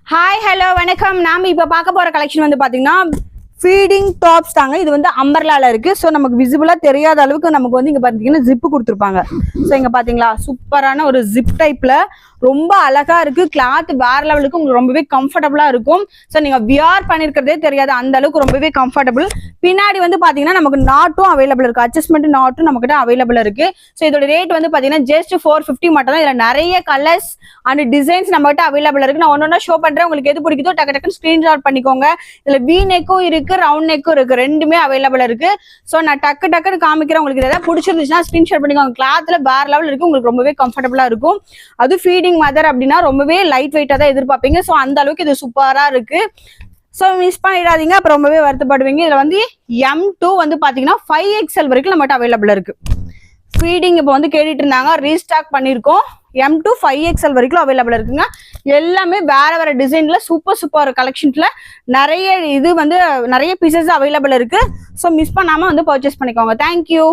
Hi hello வணக்கம். நாம இப்ப பார்க்க போற கலெக்ஷன் வந்து பாத்தீங்கன்னா ஃபீடிங் டாப்ஸ் தாங்க. இது வந்து அம்பர்லால இருக்கு. ஸோ நமக்கு விசிபிளா தெரியாத அளவுக்கு நமக்கு வந்து இங்க பாத்தீங்கன்னா ஜிப்பு கொடுத்துருப்பாங்க. ஸோ இங்க பாத்தீங்களா சூப்பரான ஒரு ஜிப் டைப்ல ரொம்ப அழகா இருக்கு. கிளாத் வேற லெவலுக்கு உங்களுக்கு ரொம்பவே கம்ஃபர்டபுளா இருக்கும். ஸோ நீங்க வியர் பண்ணிருக்கிறதே தெரியாது, அந்த அளவுக்கு ரொம்பவே கம்ஃபர்டபுள். பின்னாடி வந்து பாத்தீங்கன்னா நமக்கு நாட்டும் அவைலபிள் இருக்கு, அட்ஜஸ்ட்மெண்ட் நாட்டும் நம்ம கிட்ட அவைலபிள் இருக்கு. ஸோ இதோட ரேட் வந்து பாத்தீங்கன்னா ஜஸ்ட் 450 மட்டும் தான். இதுல நிறைய கலர்ஸ் அண்ட் டிசைன்ஸ் நம்ம கிட்ட அவைலபிள் இருக்கு. நான் ஒன்னொன்னா ஷோ பண்றேன், உங்களுக்கு எது பிடிக்குதோ டக்கு டக்குன்னு ஸ்கிரீன்ஷாட் பண்ணிக்கோங்க. இதுல வி நெக்கும் இருக்கு, ரவுண்ட் நெக்கும் இருக்கு, ரெண்டுமே அவைலபிள் இருக்கு. ஸோ நான் டக்குன்னு காமிக்கிறேன். உங்களுக்கு ஏதாவது பிடிச்சிருந்துச்சுன்னா ஸ்கிரீன்ஷாட் பண்ணிக்கோங்க. கிளாத்ல வேற லெவல் இருக்கு, உங்களுக்கு ரொம்பவே கம்ஃபர்டபுளா இருக்கும். அது ஃபீடிங் மதர் அப்படின்னா ரொம்பவே லைட் வெயிட்டா தான் எதிர்பார்ப்பீங்க. ஸோ அந்த அளவுக்கு இது சூப்பரா இருக்கு. ஸோ மிஸ் பண்ணிடாதீங்க, அப்புறம் ரொம்பவே வருத்தப்படுவீங்க. இதுல வந்து M2 வந்து பாத்தீங்கன்னா 5XL வரைக்கும் நம்மகிட்ட அவைலபிள் இருக்கு. ஃபீடிங் இப்போ வந்து கேட்டுட்டு இருந்தாங்க, ரீஸ்டாக் பண்ணியிருக்கோம். M2 5XL வரைக்கும் அவைலபிள் இருக்குங்க. எல்லாமே வேற டிசைன்ல சூப்பர் கலெக்ஷன்ஸ்ல நிறைய இது வந்து நிறைய பீசஸ் அவைலபிள் இருக்கு. ஸோ மிஸ் பண்ணாம வந்து பர்ச்சேஸ் பண்ணிக்கோங்க. தேங்க்யூ.